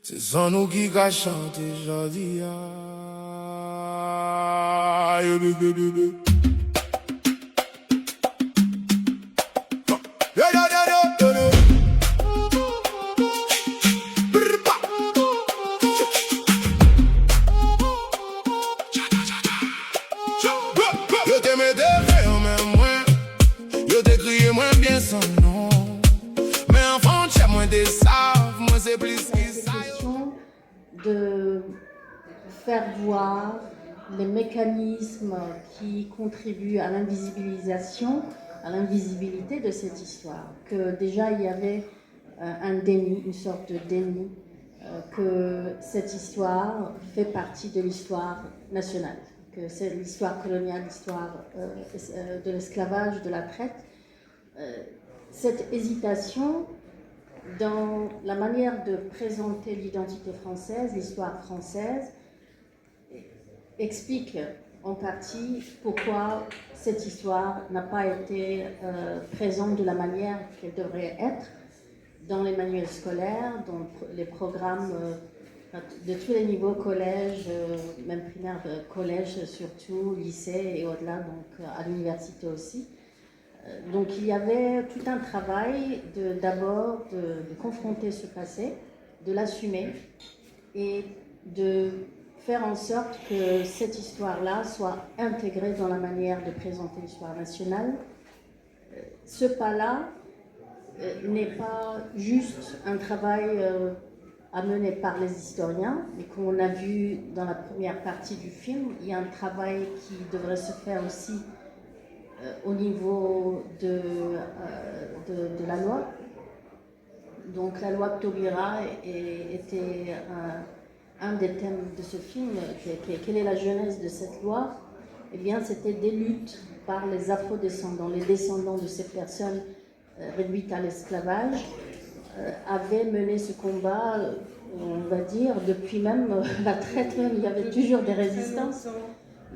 C'est sans nous qui a chanté jodi. Yo t'aimais de faire même moins, yo t'ai crié moins bien son nom. Mais enfant, tu as moins des saves, moi c'est plus qui ça. Question de faire voir les mécanismes qui contribuent à l'invisibilisation, à l'invisibilité de cette histoire. Que déjà il y avait un déni, une sorte de déni, que cette histoire fait partie de l'histoire nationale, que c'est l'histoire coloniale, l'histoire de l'esclavage, de la traite. Cette hésitation dans la manière de présenter l'identité française, l'histoire française, explique en partie pourquoi cette histoire n'a pas été présente de la manière qu'elle devrait être dans les manuels scolaires, dans les programmes de tous les niveaux, collège, même primaire, collège surtout, lycée et au-delà, donc à l'université aussi. Donc il y avait tout un travail d'abord de confronter ce passé, de l'assumer et de faire en sorte que cette histoire-là soit intégrée dans la manière de présenter l'histoire nationale. Ce pas-là n'est pas juste un travail à mener par les historiens, mais comme on a vu dans la première partie du film, il y a un travail qui devrait se faire aussi au niveau de la loi. Donc la loi Taubira était un des thèmes de ce film. Quelle est la genèse de cette loi? Eh bien, c'était des luttes par les afro-descendants. Les descendants de ces personnes réduites à l'esclavage avaient mené ce combat, on va dire, depuis même la traite même. Il y avait toujours des résistances.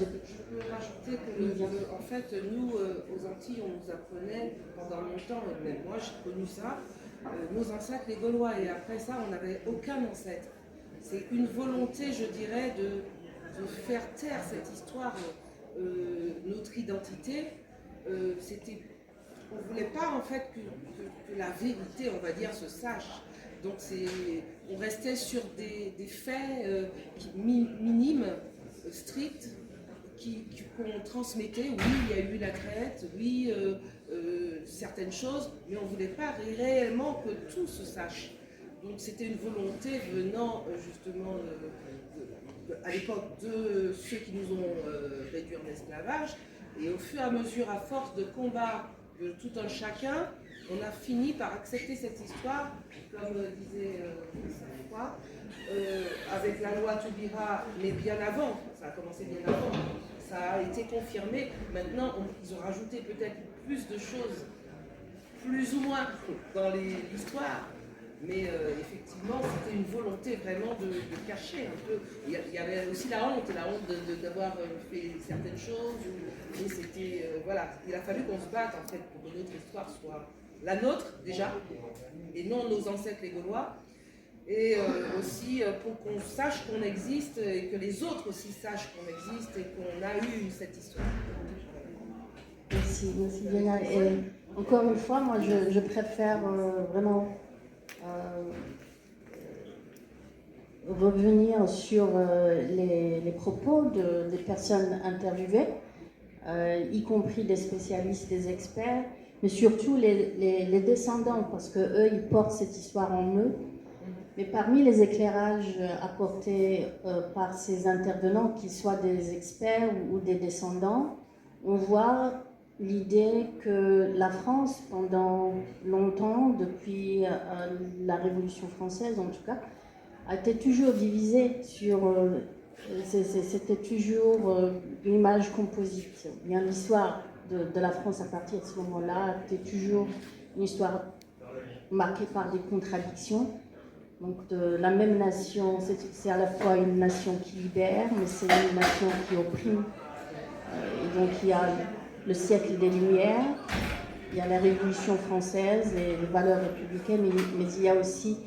Je peux rajouter que, en fait, nous, aux Antilles, on nous apprenait pendant longtemps, et même moi j'ai connu ça, nos ancêtres les Gaulois, et après ça, on n'avait aucun ancêtre. C'est une volonté, je dirais, de faire taire cette histoire, notre identité. On ne voulait pas, en fait, que la vérité, on va dire, se sache. Donc on restait sur des faits minimes, stricts, qu'on transmettait. Oui, il y a eu la traite, oui, certaines choses, mais on ne voulait pas réellement que tout se sache. Donc c'était une volonté venant justement à l'époque de ceux qui nous ont réduits en esclavage, et au fur et à mesure, à force de combat de tout un chacun, on a fini par accepter cette histoire, comme disait Safa, avec la loi Taubira, mais bien avant, ça a commencé bien avant, ça a été confirmé. Maintenant, ils ont rajouté peut-être plus de choses, plus ou moins, dans l'histoire, mais effectivement, c'était une volonté vraiment de cacher un peu. Il y avait aussi la honte d'avoir fait certaines choses, mais c'était, voilà, il a fallu qu'on se batte en fait pour que notre histoire soit la nôtre déjà, et non nos ancêtres les Gaulois, et aussi pour qu'on sache qu'on existe, et que les autres aussi sachent qu'on existe, et qu'on a eu cette histoire. Merci Léna. Et encore une fois, moi je préfère vraiment revenir sur les propos des personnes interviewées, y compris des spécialistes, des experts, mais surtout les descendants, parce qu'eux, ils portent cette histoire en eux. Mais parmi les éclairages apportés par ces intervenants, qu'ils soient des experts ou des descendants, on voit l'idée que la France, pendant longtemps, depuis la Révolution française en tout cas, a été toujours divisée sur... c'était toujours une image composite. Bien, l'histoire de la France à partir de ce moment-là était toujours une histoire marquée par des contradictions. Donc de la même nation, c'est à la fois une nation qui libère, mais c'est une nation qui opprime. Et donc il y a le siècle des Lumières, il y a la Révolution française, les valeurs républicaines, mais il y a aussi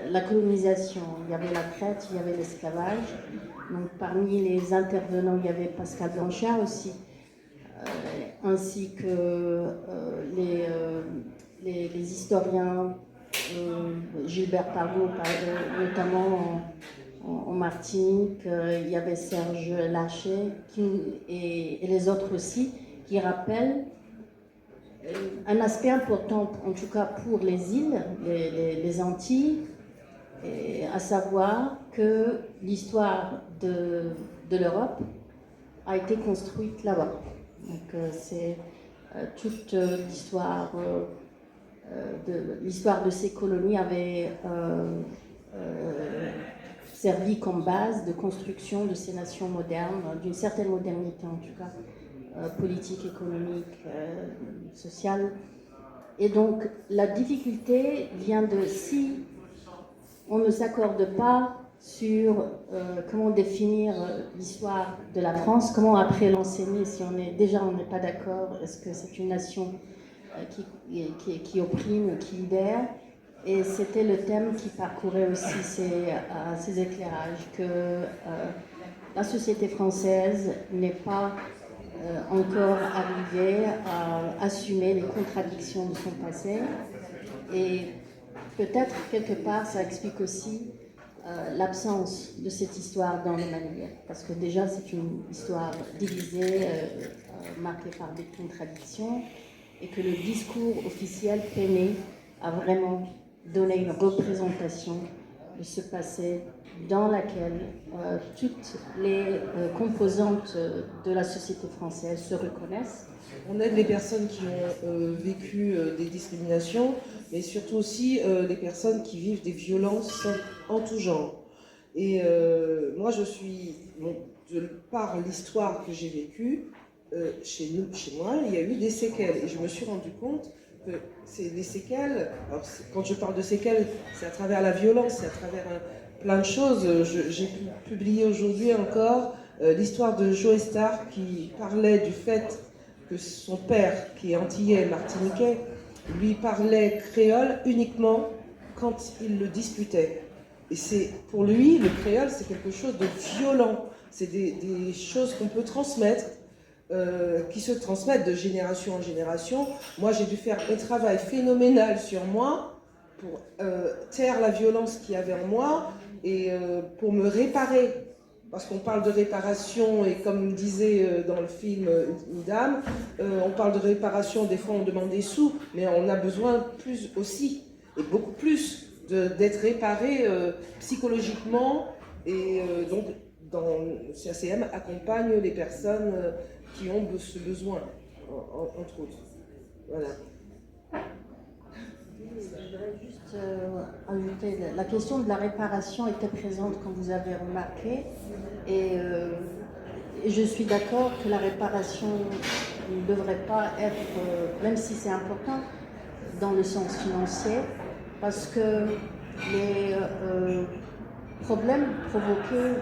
la colonisation, il y avait la traite, il y avait l'esclavage. Donc parmi les intervenants, il y avait Pascal Blanchard aussi, ainsi que les historiens, Gilbert Pargot notamment en Martinique, il y avait Serge Larcher et les autres aussi, qui rappellent un aspect important, en tout cas pour les îles, les Antilles, à savoir que l'histoire de l'Europe a été construite là-bas. Donc c'est toute l'histoire de ces colonies avait servi comme base de construction de ces nations modernes, d'une certaine modernité en tout cas, politique, économique, sociale. Et donc la difficulté vient de si on ne s'accorde pas sur comment définir l'histoire de la France, comment après l'enseigner si on n'est pas d'accord, est-ce que c'est une nation qui opprime ou qui libère. Et c'était le thème qui parcourait aussi ces éclairages, que la société française n'est pas encore arrivée à assumer les contradictions de son passé. Et peut-être quelque part ça explique aussi l'absence de cette histoire dans les manuels, parce que déjà c'est une histoire divisée, marquée par des contradictions, et que le discours officiel peinait à vraiment donner une représentation de ce passé dans laquelle toutes les composantes de la société française se reconnaissent. On aide les personnes qui ont vécu des discriminations, mais surtout aussi les personnes qui vivent des violences en tout genre. Et moi, par l'histoire que j'ai vécue, chez moi, il y a eu des séquelles. Et je me suis rendu compte que c'est des séquelles. Alors, quand je parle de séquelles, c'est à travers la violence, c'est à travers plein de choses. J'ai publié aujourd'hui encore l'histoire de Joe Star qui parlait du fait que son père, qui est antillais, martiniquais, lui parlait créole uniquement quand il le disputait. Et pour lui, le créole, c'est quelque chose de violent. C'est des choses qu'on peut transmettre, qui se transmettent de génération en génération. Moi, j'ai dû faire un travail phénoménal sur moi pour taire la violence qu'il y avait en moi et pour me réparer. Parce qu'on parle de réparation, et comme disait dans le film une dame, on parle de réparation, des fois on demande des sous, mais on a besoin plus aussi, et beaucoup plus, d'être réparé psychologiquement. Et donc, CACM accompagne les personnes qui ont ce besoin, entre autres. Voilà. Je voudrais juste ajouter, la question de la réparation était présente, comme vous avez remarqué, et je suis d'accord que la réparation ne devrait pas être, même si c'est important, dans le sens financier, parce que les problèmes provoqués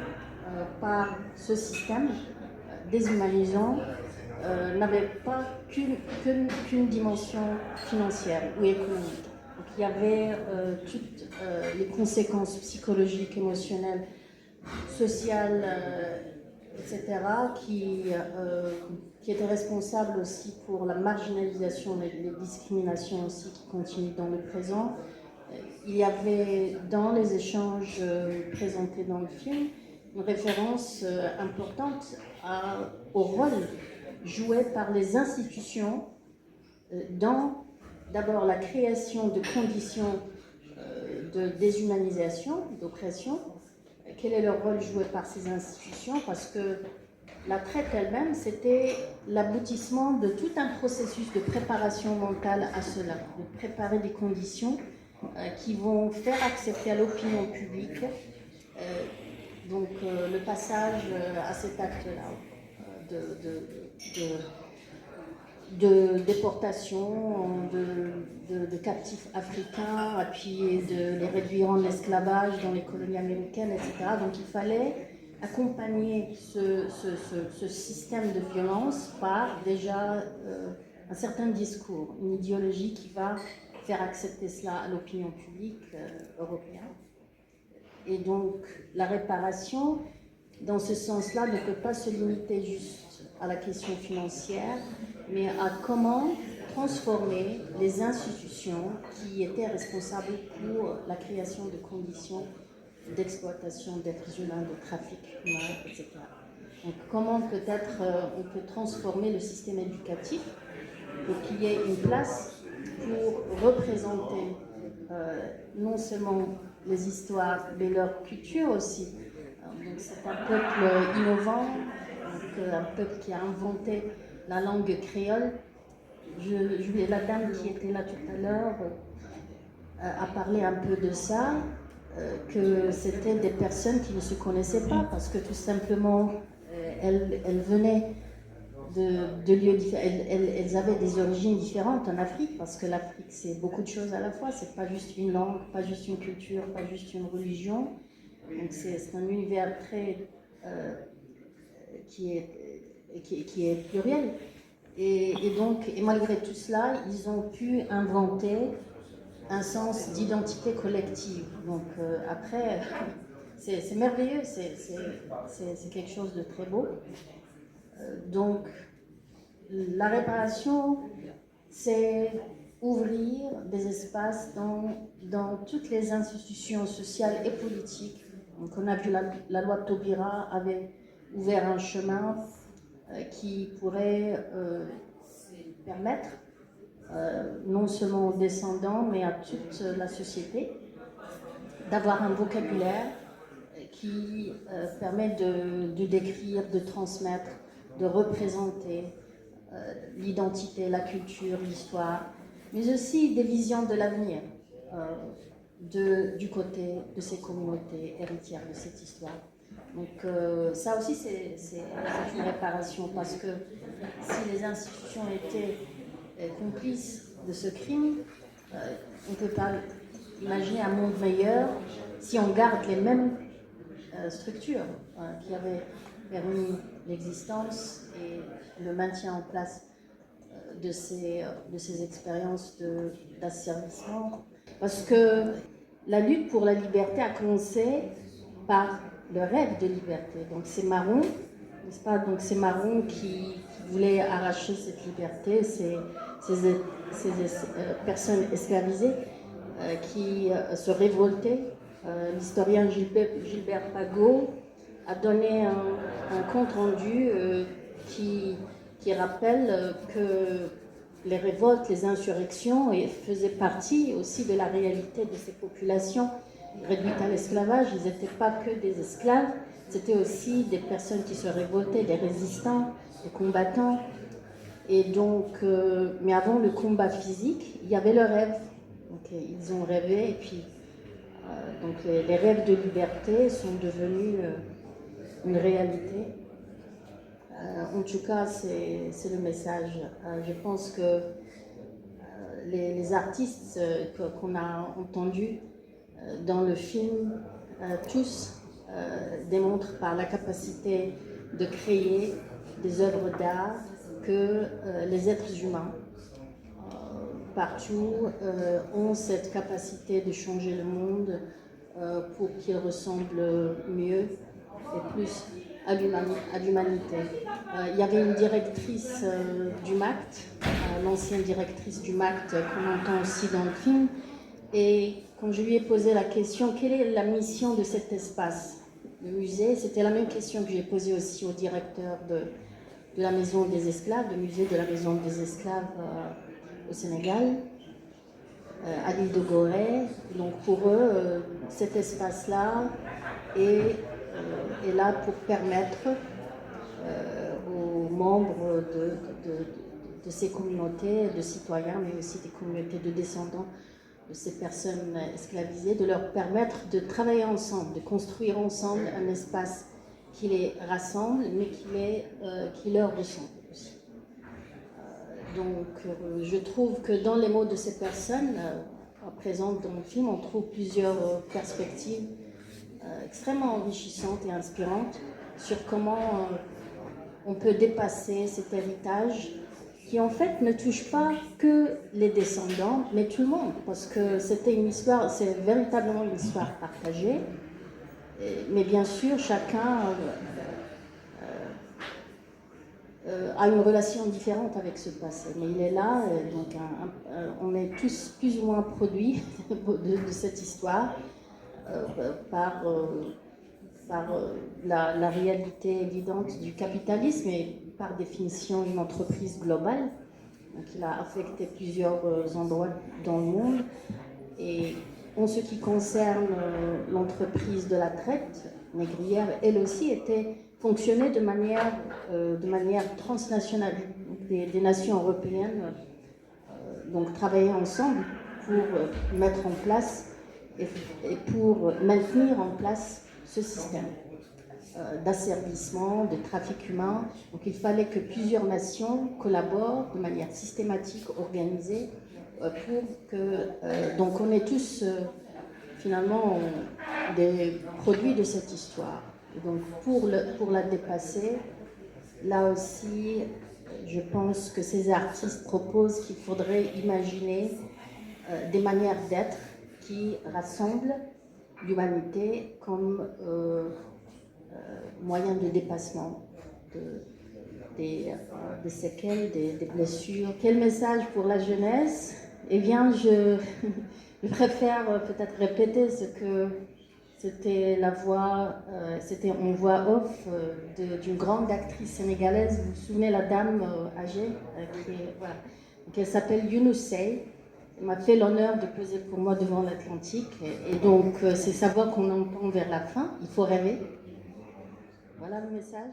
par ce système déshumanisant n'avaient pas qu'une dimension financière ou économique. Donc, il y avait toutes les conséquences psychologiques, émotionnelles, sociales, etc., qui étaient responsables aussi pour la marginalisation, les discriminations aussi qui continuent dans le présent. Il y avait dans les échanges présentés dans le film une référence importante au rôle joué par les institutions dans d'abord la création de conditions de déshumanisation, d'oppression. Quel est le rôle joué par ces institutions? Parce que la traite elle-même, c'était l'aboutissement de tout un processus de préparation mentale à cela, de préparer des conditions qui vont faire accepter à l'opinion publique le passage à cet acte-là de déportation de captifs africains, puis de les réduire en esclavage dans les colonies américaines, etc. Donc il fallait accompagner ce système de violence par déjà un certain discours, une idéologie qui va faire accepter cela à l'opinion publique européenne. Et donc, la réparation, dans ce sens-là, ne peut pas se limiter juste à la question financière, mais à comment transformer les institutions qui étaient responsables pour la création de conditions d'exploitation d'êtres humains, de trafic humain, etc. Donc, comment peut-être on peut transformer le système éducatif pour qu'il y ait une place pour représenter non seulement les histoires, mais leur culture aussi. Donc, c'est un peuple innovant, donc, un peuple qui a inventé la langue créole. La dame qui était là tout à l'heure a parlé un peu de ça, que c'était des personnes qui ne se connaissaient pas parce que tout simplement elles venaient de lieux différents, elles avaient des origines différentes en Afrique, parce que l'Afrique c'est beaucoup de choses à la fois, c'est pas juste une langue, pas juste une culture, pas juste une religion, donc c'est un univers très qui est pluriel. Et malgré tout cela, ils ont pu inventer un sens d'identité collective. Donc après, c'est merveilleux, c'est quelque chose de très beau. Donc la réparation, c'est ouvrir des espaces dans toutes les institutions sociales et politiques. Donc on a vu la loi Taubira avait ouvert un chemin qui pourrait permettre non seulement aux descendants, mais à toute la société, d'avoir un vocabulaire qui permet de décrire, de transmettre, de représenter l'identité, la culture, l'histoire, mais aussi des visions de l'avenir du côté de ces communautés héritières de cette histoire. Donc ça aussi c'est une réparation, parce que si les institutions étaient complices de ce crime, on ne peut pas imaginer un monde meilleur si on garde les mêmes structures qui avaient permis l'existence et le maintien en place de ces expériences d'asservissement. Parce que la lutte pour la liberté a commencé par le rêve de liberté. Donc c'est Maron, n'est-ce pas? Donc c'est Maron qui voulait arracher cette liberté, ces personnes esclavisées qui se révoltaient. L'historien Gilbert Pagot a donné un compte-rendu qui rappelle que les révoltes, les insurrections faisaient partie aussi de la réalité de ces populations réduites à l'esclavage. Ils n'étaient pas que des esclaves, c'était aussi des personnes qui se révoltaient, des résistants, des combattants. Et donc, mais avant le combat physique, il y avait le rêve. Donc, ils ont rêvé, et puis donc les rêves de liberté sont devenus une réalité. En tout cas, c'est le message. Je pense que les artistes qu'on a entendus dans le film, tous démontrent par la capacité de créer des œuvres d'art que les êtres humains partout ont cette capacité de changer le monde pour qu'il ressemble mieux et plus à l'humanité. Il y avait une directrice du MACT, l'ancienne directrice du MACT qu'on entend aussi dans le film, et quand je lui ai posé la question, quelle est la mission de cet espace, le musée, c'était la même question que j'ai posée aussi au directeur de la Maison des Esclaves, le musée de la Maison des Esclaves au Sénégal, à l'île de Gorée. Donc pour eux, cet espace-là est là pour permettre aux membres de ces communautés, de citoyens, mais aussi des communautés de descendants de ces personnes esclavisées, de leur permettre de travailler ensemble, de construire ensemble un espace qui les rassemble, mais qui leur ressemble aussi. Donc je trouve que dans les mots de ces personnes présentes dans le film, on trouve plusieurs perspectives extrêmement enrichissantes et inspirantes sur comment on peut dépasser cet héritage qui en fait ne touche pas que les descendants, mais tout le monde, parce que c'était une histoire, c'est véritablement une histoire partagée. Mais bien sûr, chacun a une relation différente avec ce passé. Mais il est là, donc on est tous plus ou moins produits de cette histoire par la réalité évidente du capitalisme et par définition une entreprise globale. Donc il a affecté plusieurs endroits dans le monde. Et en ce qui concerne l'entreprise de la traite négrière, elle aussi fonctionnait de manière transnationale. Donc des nations européennes donc travaillaient ensemble pour mettre en place et pour maintenir en place ce système d'asservissement, de trafic humain. Donc il fallait que plusieurs nations collaborent de manière systématique, organisée, pour que... donc on est tous finalement des produits de cette histoire. Et donc pour la dépasser, là aussi, je pense que ces artistes proposent qu'il faudrait imaginer des manières d'être qui rassemblent l'humanité comme moyen de dépassement des séquelles, des blessures. Quel message pour la jeunesse? Eh bien, je préfère peut-être répéter ce que c'était la voix, c'était en voix off d'une grande actrice sénégalaise. Vous vous souvenez, la dame âgée voilà. Donc, elle s'appelle Younoussey. Elle m'a fait l'honneur de poser pour moi devant l'Atlantique. Et donc, c'est sa voix qu'on entend vers la fin. Il faut rêver. Voilà le message.